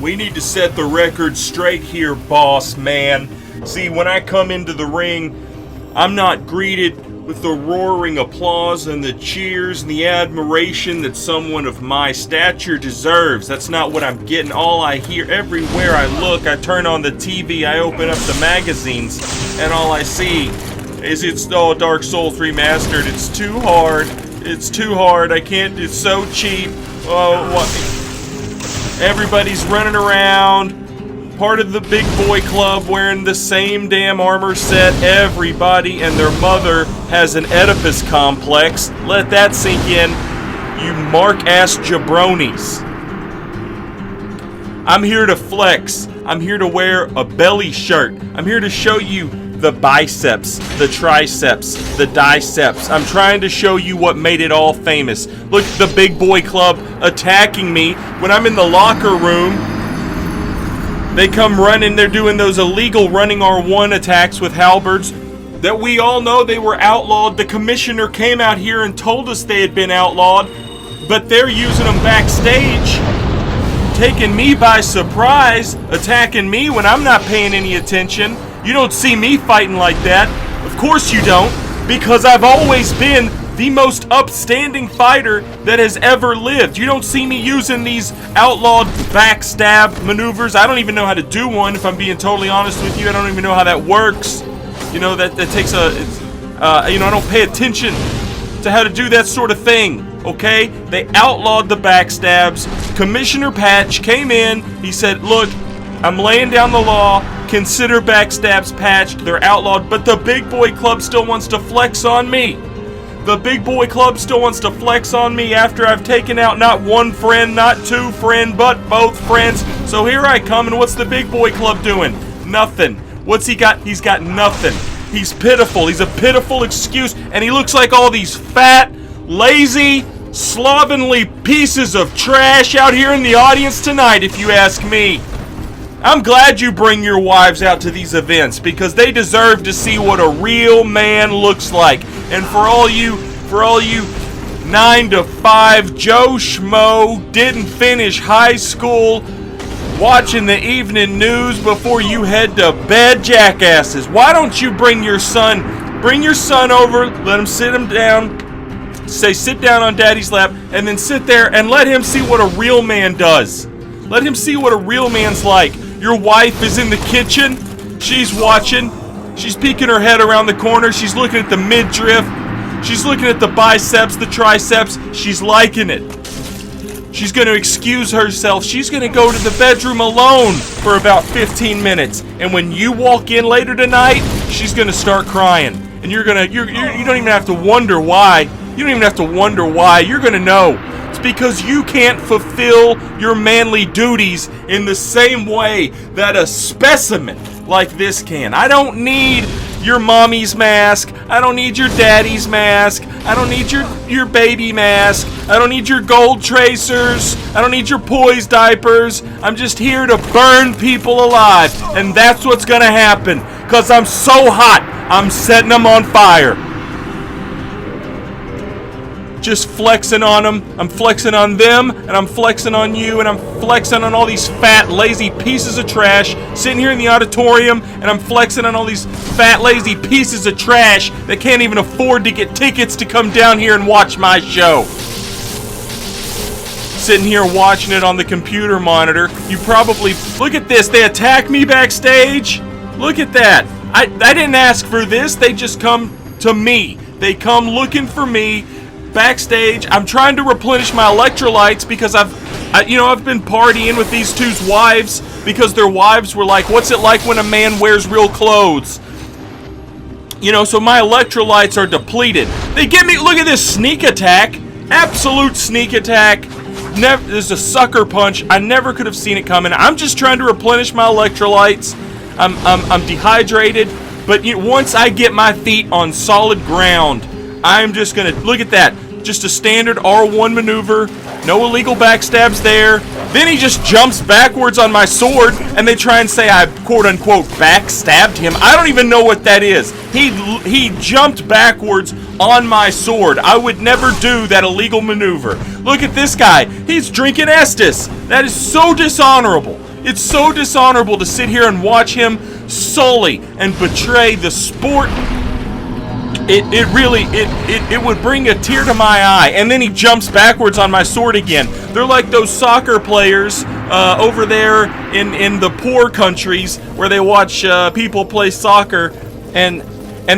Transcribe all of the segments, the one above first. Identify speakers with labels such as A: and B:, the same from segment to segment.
A: We need to set the record straight here, boss man. See, when I come into the ring, I'm not greeted with the roaring applause and the cheers and the admiration that someone of my stature deserves. That's not what I'm getting. All I hear everywhere I look, I turn on the TV, I open up the magazines, and all I see is it's Dark Souls Remastered. It's too hard. It's too hard. I can't. It's so cheap. Oh, what? Everybody's running around. Part of the big boy club wearing the same damn armor set. Everybody and their mother has an Oedipus complex. Let that sink in, you mark-ass jabronis. I'm here to flex. I'm here to wear a belly shirt. I'm here to show you the biceps, the triceps, the diceps. I'm trying to show you what made it all famous. Look at the big boy club attacking me when I'm in the locker room. They come running, they're doing those illegal running R1 attacks with halberds that we all know they were outlawed. The commissioner came out here and told us they had been outlawed, but they're using them backstage, taking me by surprise, attacking me when I'm not paying any attention. You don't see me fighting like that. Of course you don't, because I've always been the most upstanding fighter that has ever lived. You don't see me using these outlawed backstab maneuvers. I don't even know how to do one, if I'm being totally honest with you. I don't even know how that works. You know, that takes I don't pay attention to how to do that sort of thing, okay? They outlawed the backstabs. Commissioner Patch came in. He said, look, I'm laying down the law. Consider backstabs patched. They're outlawed, but the big boy club still wants to flex on me. The big boy club still wants to flex on me after I've taken out not one friend, not two friends, but both friends. So here I come, and what's the big boy club doing? Nothing. What's he got? He's got nothing. He's pitiful. He's a pitiful excuse, and he looks like all these fat, lazy, slovenly pieces of trash out here in the audience tonight, if you ask me. I'm glad you bring your wives out to these events, because they deserve to see what a real man looks like. And for all you 9 to 5 Joe Schmo didn't finish high school watching the evening news before you head to bed, jackasses, why don't you bring your son over, let him sit him down, say sit down on daddy's lap, and then sit there and let him see what a real man does. Let him see what a real man's like. Your wife is in the kitchen. She's watching. She's peeking her head around the corner. She's looking at the midriff. She's looking at the biceps, the triceps. She's liking it. She's going to excuse herself. She's going to go to the bedroom alone for about 15 minutes. And when you walk in later tonight, she's going to start crying. And you don't even have to wonder why. You don't even have to wonder why. You're going to know. It's because you can't fulfill your manly duties in the same way that a specimen like this can. I don't need your mommy's mask. I don't need your daddy's mask. I don't need your baby mask. I don't need your gold tracers. I don't need your poise diapers. I'm just here to burn people alive. And that's what's gonna happen. Because I'm so hot, I'm setting them on fire. Just flexing on them. I'm flexing on them, and I'm flexing on you, and I'm flexing on all these fat, lazy pieces of trash sitting here in the auditorium, and I'm flexing on all these fat, lazy pieces of trash that can't even afford to get tickets to come down here and watch my show. Sitting here watching it on the computer monitor. You probably, look at this, they attack me backstage. Look at that. I didn't ask for this. They just come to me. They come looking for me. Backstage, I'm trying to replenish my electrolytes because I've been partying with these two's wives because their wives were like, what's it like when a man wears real clothes? So my electrolytes are depleted. They get me, look at this sneak attack, absolute sneak attack. There's a sucker punch. I never could have seen it coming. I'm just trying to replenish my electrolytes. I'm dehydrated, but once I get my feet on solid ground, I'm just gonna, look at that, just a standard R1 maneuver, no illegal backstabs there. Then he just jumps backwards on my sword, and they try and say I quote-unquote backstabbed him. I don't even know what that is. He jumped backwards on my sword. I would never do that illegal maneuver. Look at this guy. He's drinking Estus. That is so dishonorable. It's so dishonorable to sit here and watch him sully and betray the sport. It would bring a tear to my eye. And then he jumps backwards on my sword again. They're like those soccer players over there in the poor countries where they watch people play soccer, and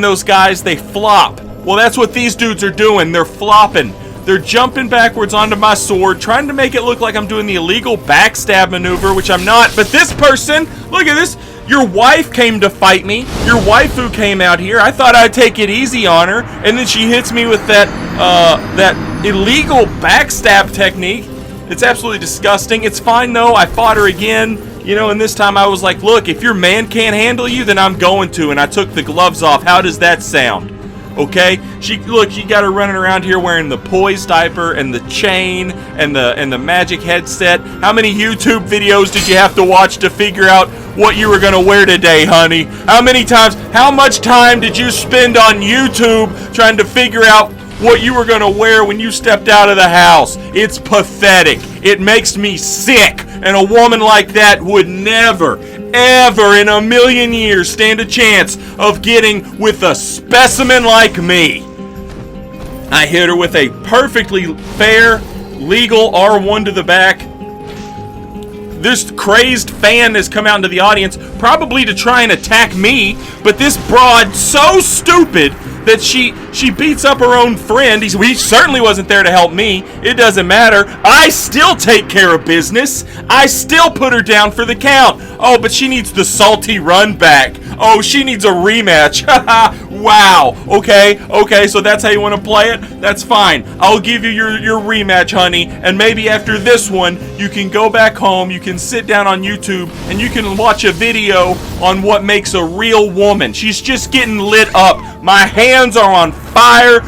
A: those guys, they flop. Well, that's what these dudes are doing. They're flopping. They're jumping backwards onto my sword, trying to make it look like I'm doing the illegal backstab maneuver, which I'm not. But this person, look at this. Your wife came to fight me. Your waifu came out here. I thought I'd take it easy on her, and then she hits me with that illegal backstab technique. It's absolutely disgusting. It's fine though. I fought her again, you know, and this time I was like, look, if your man can't handle you, then I'm going to. And I took the gloves off. How does that sound? Okay, she got her running around here wearing the poise diaper and the chain and the magic headset. How many YouTube videos did you have to watch to figure out what you were gonna wear today, honey? How much time did you spend on YouTube trying to figure out what you were gonna wear when you stepped out of the house? It's pathetic. It makes me sick. And a woman like that would never, ever in a million years stand a chance of getting with a specimen like me. I hit her with a perfectly fair, legal R1 to the back. This crazed fan has come out into the audience, probably to try and attack me, but this broad, so stupid that she beats up her own friend. He certainly wasn't there to help me. It doesn't matter. I still take care of business. I still put her down for the count. Oh, but she needs the salty run back. Oh, she needs a rematch. Wow. Okay, so that's how you want to play it? That's fine. I'll give you your rematch, honey, and maybe after this one, you can go back home, you can sit down on YouTube, and you can watch a video on what makes a real woman. She's just getting lit up. My hands are on fire,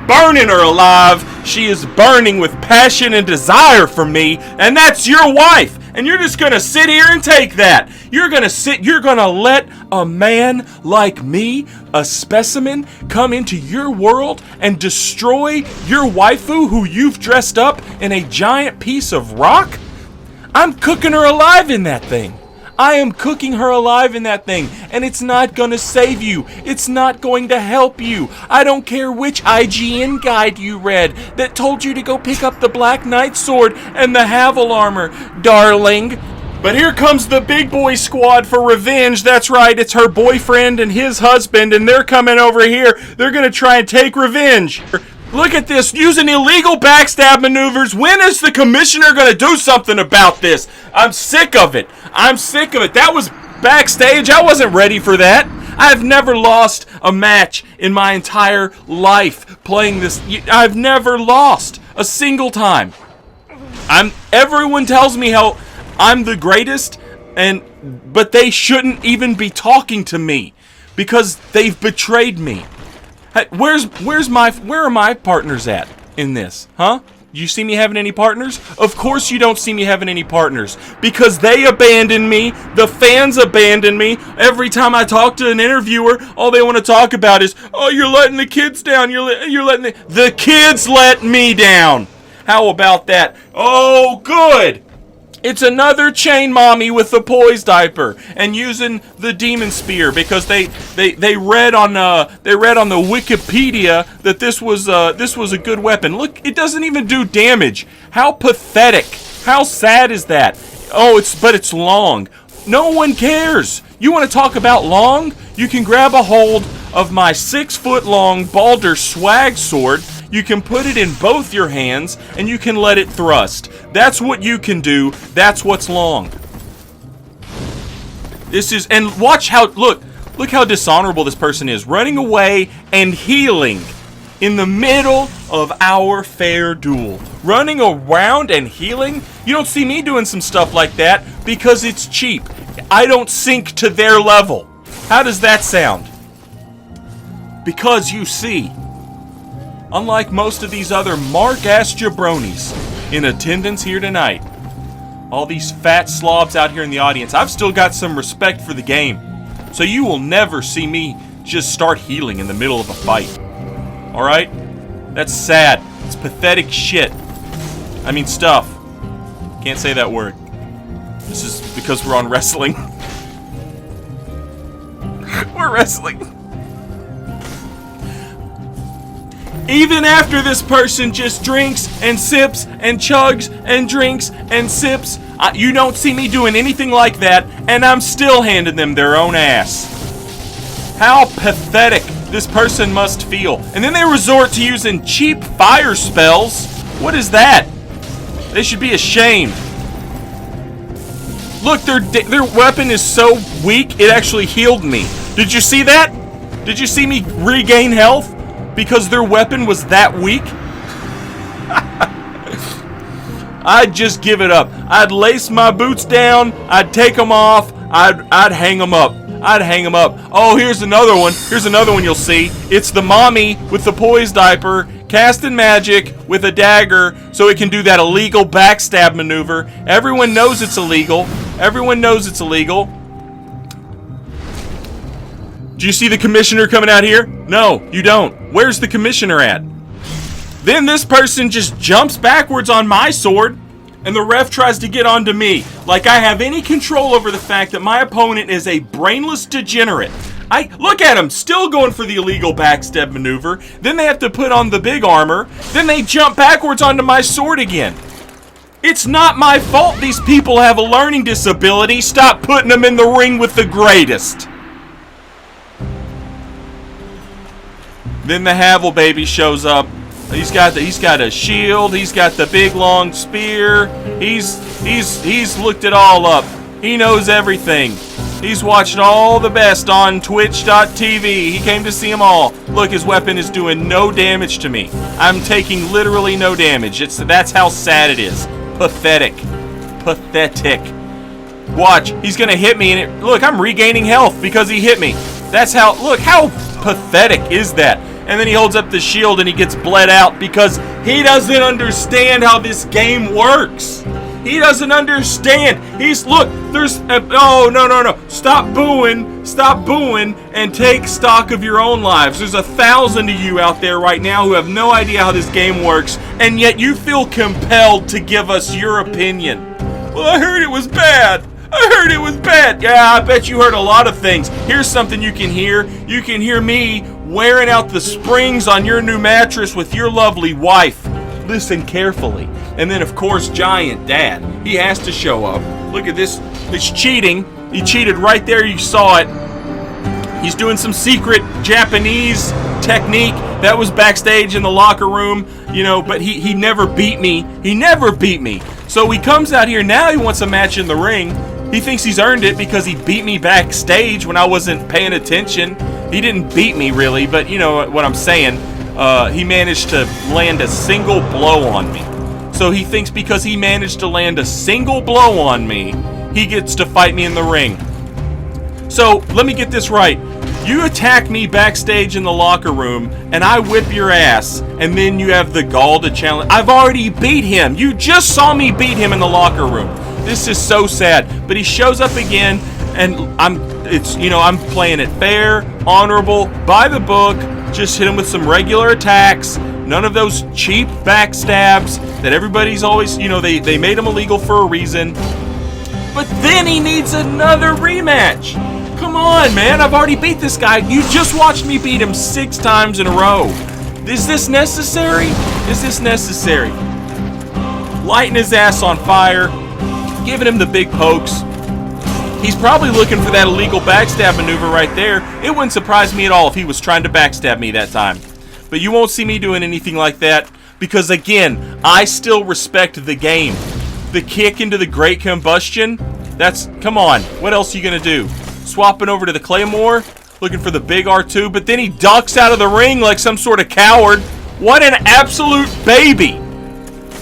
A: burning her alive. She is burning with passion and desire for me, and that's your wife. And you're just gonna sit here and take that. You're gonna let a man like me, a specimen, come into your world and destroy your waifu who you've dressed up in a giant piece of rock? I'm cooking her alive in that thing. I am cooking her alive in that thing, and it's not gonna save you. It's not going to help you. I don't care which IGN guide you read that told you to go pick up the Black Knight sword and the Havel armor, darling. But here comes the big boy squad for revenge. That's right, it's her boyfriend and his husband, and they're coming over here. They're gonna try and take revenge. Look at this, using illegal backstab maneuvers. When is the commissioner going to do something about this? I'm sick of it. That was backstage. I wasn't ready for that. I've never lost a match in my entire life playing this. I've never lost a single time. Everyone tells me how I'm the greatest, but they shouldn't even be talking to me because they've betrayed me. Hey, where are my partners at in this? Huh? You see me having any partners? Of course you don't see me having any partners. Because they abandoned me. The fans abandoned me. Every time I talk to an interviewer, all they want to talk about is, oh, you're letting the kids down. You're letting the kids let me down. How about that? Oh, good. It's another chain mommy with the poise diaper and using the demon spear because they read on the Wikipedia that this was a good weapon. Look, it doesn't even do damage. How pathetic. How sad is that? Oh, it's long. No one cares. You want to talk about long? You can grab a hold of my 6-foot-long Baldur swag sword. You can put it in both your hands, and you can let it thrust. That's what you can do. That's what's long. And watch how, look how dishonorable this person is. Running away and healing in the middle of our fair duel. Running around and healing? You don't see me doing some stuff like that because it's cheap. I don't sink to their level. How does that sound? Because you see, unlike most of these other mark-ass jabronis in attendance here tonight, all these fat slobs out here in the audience, I've still got some respect for the game. So you will never see me just start healing in the middle of a fight. Alright? That's sad. It's pathetic shit. I mean stuff. Can't say that word. This is because we're on wrestling. We're wrestling. Even after this person just drinks and sips and chugs and drinks and sips, you don't see me doing anything like that, and I'm still handing them their own ass. How pathetic this person must feel. And then they resort to using cheap fire spells. What is that? They should be ashamed. Look, their weapon is so weak, it actually healed me. Did you see that? Did you see me regain health? Because their weapon was that weak? I'd just give it up. I'd lace my boots down. I'd take them off. I'd hang them up. I'd hang them up. Oh, here's another one. Here's another one you'll see. It's the mommy with the poise diaper, casting magic with a dagger so it can do that illegal backstab maneuver. Everyone knows it's illegal. Everyone knows it's illegal. Do you see the commissioner coming out here? No, you don't. Where's the commissioner at? Then this person just jumps backwards on my sword, and the ref tries to get onto me. Like I have any control over the fact that my opponent is a brainless degenerate. Look at him, still going for the illegal backstab maneuver. Then they have to put on the big armor. Then they jump backwards onto my sword again. It's not my fault these people have a learning disability. Stop putting them in the ring with the greatest. Then the Havel baby shows up. He's got a shield. He's got the big long spear. He's looked it all up. He knows everything. He's watched all the best on Twitch.tv. He came to see them all. Look, his weapon is doing no damage to me. I'm taking literally no damage. That's how sad it is. Pathetic. Pathetic. Watch, he's gonna hit me, and look, I'm regaining health because he hit me. That's how. Look, how pathetic is that? And then he holds up the shield and he gets bled out because he doesn't understand how this game works. He doesn't understand. Oh, no. Stop booing and take stock of your own lives. There's 1,000 of you out there right now who have no idea how this game works, and yet you feel compelled to give us your opinion. Well, I heard it was bad. Yeah, I bet you heard a lot of things. Here's something you can hear. You can hear me wearing out the springs on your new mattress with your lovely wife. Listen carefully. And then, of course, Giant Dad. He has to show up. Look at this. It's cheating. He cheated right there. You saw it. He's doing some secret Japanese technique. That was backstage in the locker room, but he never beat me. So he comes out here. Now he wants a match in the ring. He thinks he's earned it because he beat me backstage when I wasn't paying attention. He didn't beat me, really, but you know what I'm saying. He managed to land a single blow on me. So he thinks because he managed to land a single blow on me, he gets to fight me in the ring. So, let me get this right. You attack me backstage in the locker room, and I whip your ass, and then you have the gall to challenge. I've already beat him. You just saw me beat him in the locker room. This is so sad. But he shows up again, and I'm playing it fair, honorable, by the book. Just hit him with some regular attacks. None of those cheap backstabs that everybody's always, they made him illegal for a reason. But then he needs another rematch. Come on, man. I've already beat this guy. You just watched me beat him 6 times in a row. Is this necessary? Lighting his ass on fire. Giving him the big pokes. He's probably looking for that illegal backstab maneuver right there. It wouldn't surprise me at all if he was trying to backstab me that time. But you won't see me doing anything like that because, again, I still respect the game. The kick into the Great Combustion, come on, what else are you going to do? Swapping over to the Claymore, looking for the big R2, but then he ducks out of the ring like some sort of coward. What an absolute baby.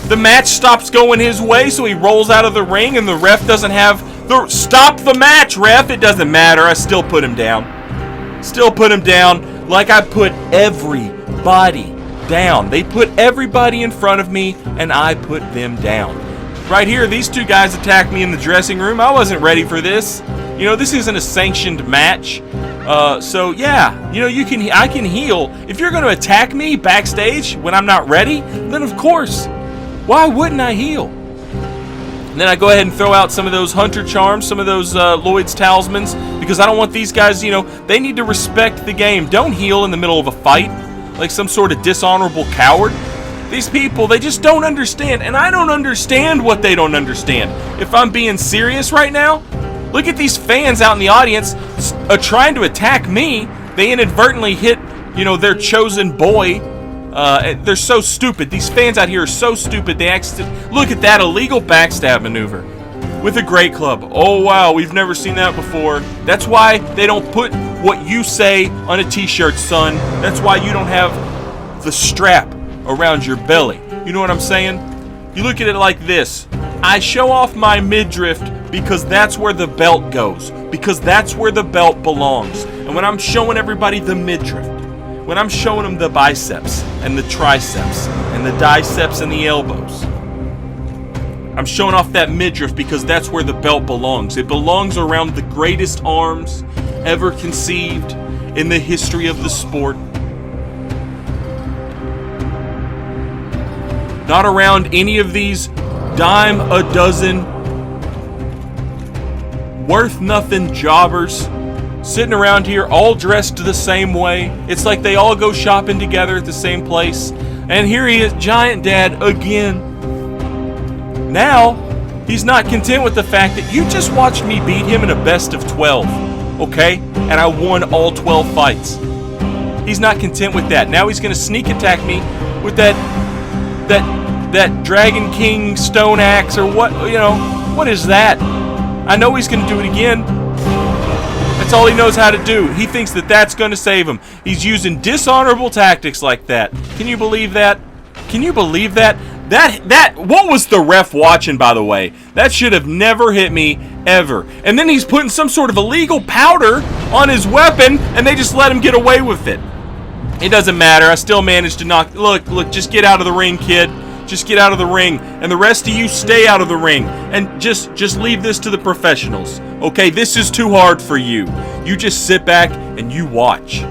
A: The match stops going his way, so he rolls out of the ring, and the ref doesn't have stop the match, ref. It doesn't matter. I still put him down. Like I put everybody down. They put everybody in front of me, and I put them down. Right here, these 2 guys attacked me in the dressing room. I wasn't ready for this. This isn't a sanctioned match. So yeah, I can heal. If you're going to attack me backstage when I'm not ready, then of course, why wouldn't I heal? And then I go ahead and throw out some of those Hunter Charms, some of those Lloyd's Talismans, because I don't want these guys, you know, they need to respect the game. Don't heal in the middle of a fight like some sort of dishonorable coward. These people, they just don't understand, and I don't understand what they don't understand. If I'm being serious right now, look at these fans out in the audience trying to attack me. They inadvertently hit, you know, their chosen boy. They're so stupid. These fans out here are so stupid. They look at that illegal backstab maneuver with a great club. Oh wow, we've never seen that before. That's why they don't put what you say on a t-shirt, son. That's why you don't have the strap around your belly. You know what I'm saying? You look at it like this. I show off my midriff because that's where the belt goes. Because that's where the belt belongs. And when I'm showing everybody the midriff, when I'm showing them the biceps and the triceps and the diceps and the elbows, I'm showing off that midriff because that's where the belt belongs. It belongs around the greatest arms ever conceived in the history of the sport. Not around any of these dime a dozen, worth nothing jobbers sitting around here all dressed the same way. It's like they all go shopping together at the same place. And here he is, Giant Dad, again. Now, he's not content with the fact that you just watched me beat him in a best of 12, okay? And I won all 12 fights. He's not content with that. Now he's going to sneak attack me with that Dragon King stone axe or what, you know, what is that? I know he's going to do it again. That's all he knows how to do. He thinks that that's going to save him. He's using dishonorable tactics like that. Can you believe that? Can you believe that? What was the ref watching, by the way? That should have never hit me, ever. And then he's putting some sort of illegal powder on his weapon, and they just let him get away with it. It doesn't matter. I still managed to knock... Look, just get out of the ring, kid. Just get out of the ring. And the rest of you, stay out of the ring. And just leave this to the professionals. Okay, this is too hard for you. You just sit back and you watch.